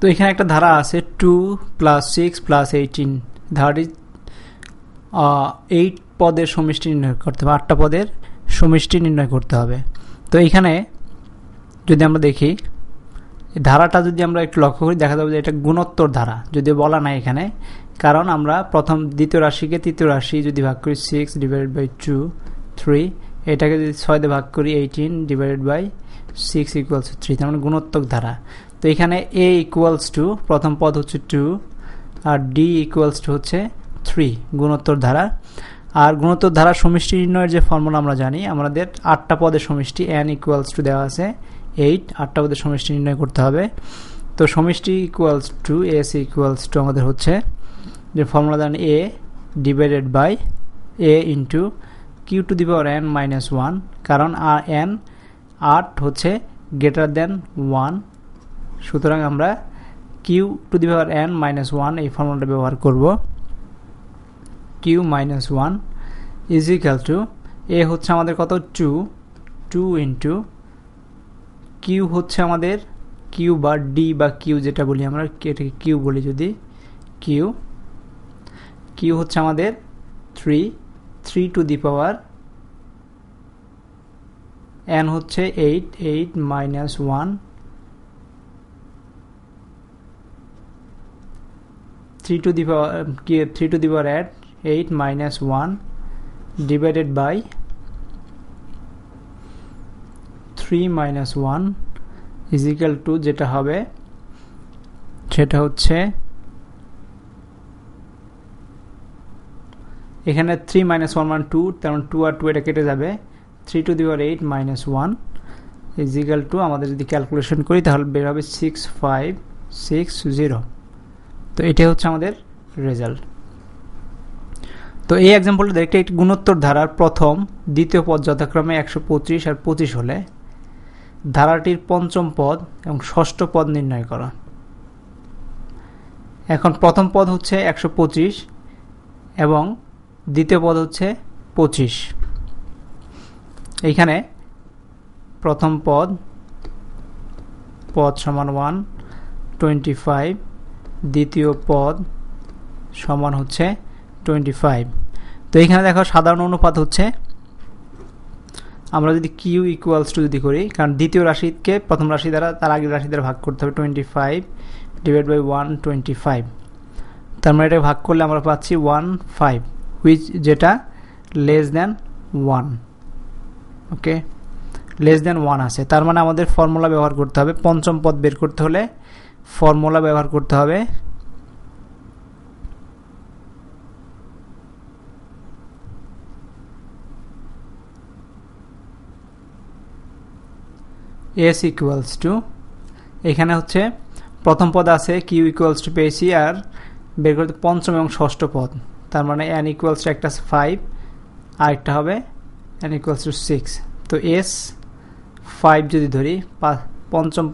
তো এখানে একটা ধারা আছে 2 + 6 + 18, ধারাটি 8 পদের সমষ্টি নির্ণয় করতে হবে, 8টা পদের সমষ্টি নির্ণয় করতে হবে। তো এখানে যদি আমরা দেখি ধারাটা যদি আমরা একটু লক্ষ্য করি, দেখা যাবে যে এটা গুণোত্তর ধারা, যদিও বলা নাই এখানে, কারণ আমরা প্রথম দ্বিতীয় রাশিকে তৃতীয় রাশি যদি ভাগ করি 6 / 2 3, এটাকে যদি 6 দিয়ে ভাগ করি 18 / 6 = 3, তার মানে গুণোত্তর ধারা। তো এখানে a = প্রথম পদ হচ্ছে 2 আর d = হচ্ছে 3, গুণোত্তর ধারা। আর গুণোত্তর ধারার সমষ্টি নির্ণয়ের যে ফর্মুলা আমরা জানি, আমাদের 8টা পদের সমষ্টি n = দেওয়া আছে 8, 8টা পদের সমষ্টি নির্ণয় করতে হবে। তো সমষ্টি s আমাদের হচ্ছে যে ফর্মুলা জানি a / a * q⁴n - 1, কারণ n 8 হচ্ছে > 1, সুতরাং আমরা q⁴n - 1 এই ফর্মুলাটা ব্যবহার করব। q - 1 = a হচ্ছে আমাদের কত 2 * q হচ্ছে আমাদের q বা d বা q যেটা বলি আমরা, এটাকে q বলি, যদি q হচ্ছে আমাদের 3 n হচ্ছে 8 - 1 3 to the power 8 - 1 divided by 3 - 1 is equal to যেটা হবে সেটা হচ্ছে এখানে 3 - 1 মানে 2, তেমন 2 আর 2 এটা কেটে যাবে, 3 to the power 8 - 1 is equal to, আমাদের যদি ক্যালকুলেশন করি তাহলে বের হবে 6560। তো এটাই হচ্ছে আমাদের রেজাল্ট। তো এই এক্সাম্পলটা দেখতে, একটি গুণোত্তর ধারার প্রথম দ্বিতীয় পদ যথাক্রমে 125 আর 25 হলে ধারাটির পঞ্চম পদ এবং ষষ্ঠ পদ নির্ণয় করা। এখন প্রথম পদ হচ্ছে 125 এবং দ্বিতীয় পদ হচ্ছে 25। এইখানে প্রথম পদ সমান 125, দ্বিতীয় পদ সমান হচ্ছে 25। তো এইখানে দেখো সাধারণ অনুপাত হচ্ছে, আমরা যদি q = যদি করি, কারণ দ্বিতীয় রাশিকে প্রথম রাশি দ্বারা তার আগের রাশি দ্বারা ভাগ করতে হবে, 25 / 125, তার মানে এটা ভাগ করলে আমরা পাচ্ছি 15, হুইচ যেটা <1, ওকে, <1 আছে। তার মানে আমাদের ফর্মুলা ব্যবহার করতে হবে, পঞ্চম পদ বের করতে হলে ফর্মুলা ব্যবহার করতে হবে s = এখানে হচ্ছে প্রথম পদ আছে q = পেয়েছি, আর বের করতে পঞ্চম এবং ষষ্ঠ পদ, তার মানে n = একটা 5 আর একটা হবে n = 6। তো s 5 যদি ধরি, পঞ্চম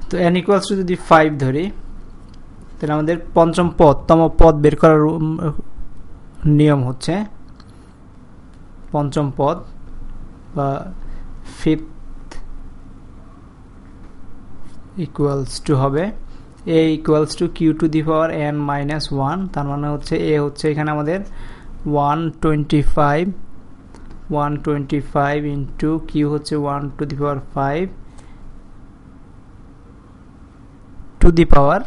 তো n = যদি 5 ধরি, তাহলে আমাদের পঞ্চম তম পদ বের করার নিয়ম হচ্ছে পঞ্চম পদ বা ফিফথ = হবে a = q⁴n - 1, তার মানে হচ্ছে a হচ্ছে এখানে আমাদের 125 ইন্টু q হচ্ছে 1⁵ to the power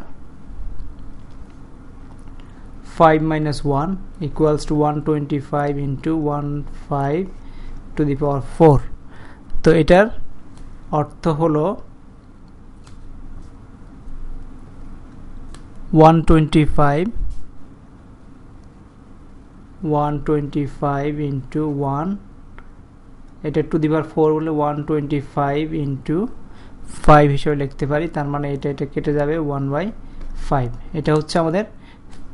5 - 1 equals to 125 into 15 to the power 4। তো এটার অর্থ হলো 125 into 1, এটা টু দি পাওয়ার 4 বলে 125 into 5 হিসেবে লিখতে পারি, তার মানে এটা কেটে যাবে 1/5। এটা হচ্ছে আমাদের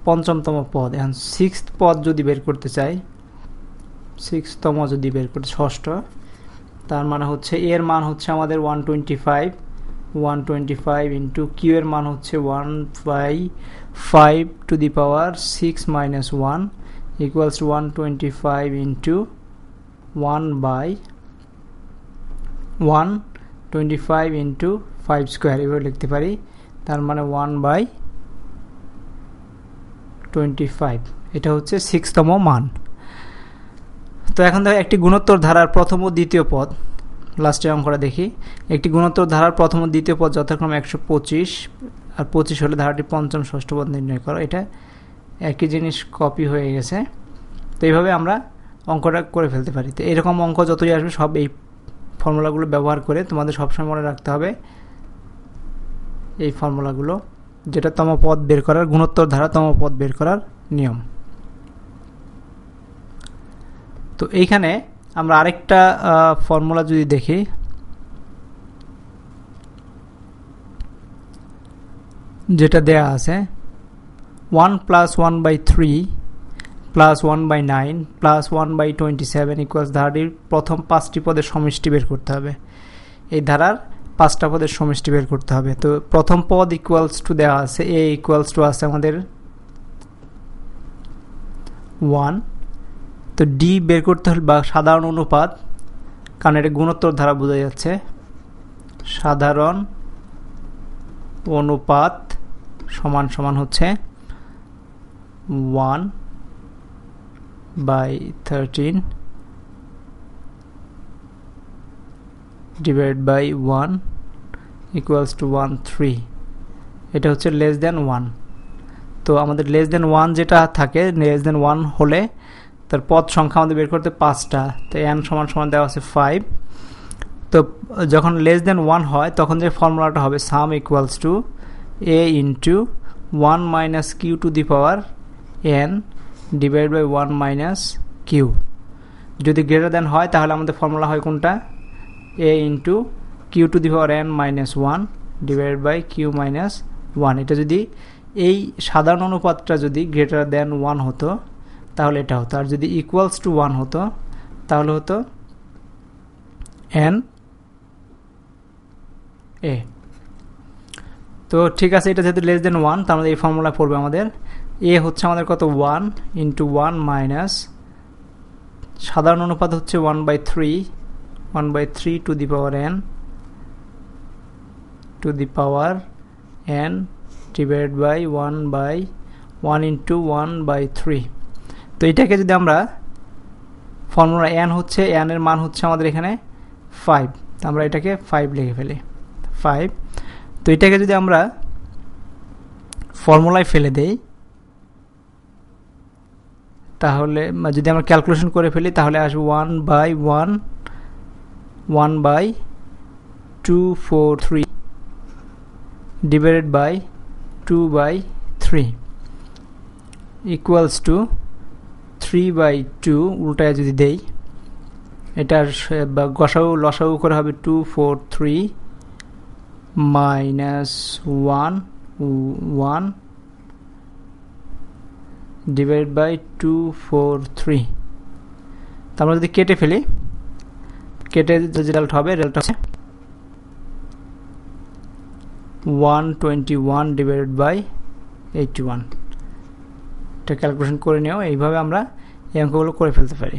পঞ্চমতম পদ। এখন সিক্সথ পদ যদি বের করতে চাই, সিক্সতম যদি বের করতে, ষষ্ঠ, তার মানে হচ্ছে এর মান হচ্ছে আমাদের 125 ইন্টু কিউ এর মান হচ্ছে 1/5 to the power 6 - 1 equals to 125 into 125 into 5 square এভাবে লিখতে পারি, তার মানে 1/25। এটা হচ্ছে 6তম মান। তো এখন দেখো একটি গুণোত্তর ধারার প্রথম ও দ্বিতীয় পদ, লাস্টের অঙ্কটা দেখি। একটি গুণোত্তর ধারার প্রথম ও দ্বিতীয় পদ যথাক্রমে 125 আর 25 হলে ধারাটি পঞ্চম ষষ্ঠ পদ নির্ণয় করো। এটা একই জিনিস কপি হয়ে গেছে। তো এইভাবে আমরা অঙ্কটা করে ফেলতে পারি। তো এরকম অঙ্ক যতই আসবে সব এই ফর্মুলাগুলো ব্যবহার করে তোমাদের সবসময় মনে রাখতে হবে এই ফর্মুলাগুলো, যেটা তম পদ বের করার, গুণোত্তর ধারা তম পদ বের করার নিয়ম। তো এইখানে আমরা আরেকটা ফর্মুলা যদি দেখি, যেটা দেয়া আছে 1 + 1/3 + 1/9 + 1/27 ইকুয়ালস ধারাটির প্রথম 5টি পদের সমষ্টি বের করতে হবে। এই ধারার 5টা পদের সমষ্টি বের করতে হবে। তো প্রথম পদ ইকুয়ালস টু দেওয়া আছে, এ ইকুয়ালস টু আছে আমাদের 1। তো ডি বের করতে হলে বা সাধারণ অনুপাত, কারণ এটা গুণোত্তর ধারা বোঝা যাচ্ছে, সাধারণ অনুপাত সমান সমান হচ্ছে 1/13 ডিভাইড বাই 1 ইকুয়ালস টু 13। এটা হচ্ছে লেস দেন 1। তো আমাদের লেস দেন 1 যেটা থাকে, লেস দেন 1 হলে তার পদ সংখ্যা আমাদের বের করতে 5টা। তো n সমান সমান দেওয়া আছে 5। তো যখন লেস দেন 1 হয় তখন যে ফর্মুলাটা হবে sum equals to a into 1 minus q to the power n divide by 1 minus q. যদি গ্রেটার দেন হয় তাহলে আমাদের ফর্মুলা হয় কোনটা, a into q to the power n minus 1 divide by q minus 1। এটা যদি এই সাধারণ অনুপাতটা যদি গ্রেটার দেন 1 হতো তাহলে এটা হতো, আর যদি ইকুয়ালস টু 1 হতো তাহলে হতো n a। তো ঠিক আছে, এটা যেহেতু লেস দেন 1 তার মধ্যে এই ফর্মুলা পড়বে আমাদের a হচ্ছে আমাদের কত 1 ইন্টু 1 মাইনাস সাধারণ অনুপাত হচ্ছে 1/3 to the power n divide by 1/1 into 1/3। তো এটাকে যদি আমরা ফর্মুলা n হচ্ছে, n এর মান হচ্ছে আমাদের এখানে 5, তো আমরা এটাকে 5 লিখে ফেলি 5। তো এটাকে যদি আমরা ফর্মুলায় ফেলে দেই তাহলে, যদি আমরা ক্যালকুলেশন করে ফেলি তাহলে আসবে 1/243 ডিভাইডেড বাই 2/3 ইকুয়ালস টু 3/2। উল্টায় যদি দেই, এটার গসাউ লসাউ করে হবে 243 মাইনাস 1 ডিভাইড বাই 243। তারপর যদি কেটে ফেলি, কেটে যে রেজাল্ট হবে, রেজাল্ট হচ্ছে 121 ডিভাইডেড বাই 81। এটা ক্যালকুলেশন করে নিও। এইভাবে আমরা এই অঙ্কগুলো করে ফেলতে পারি।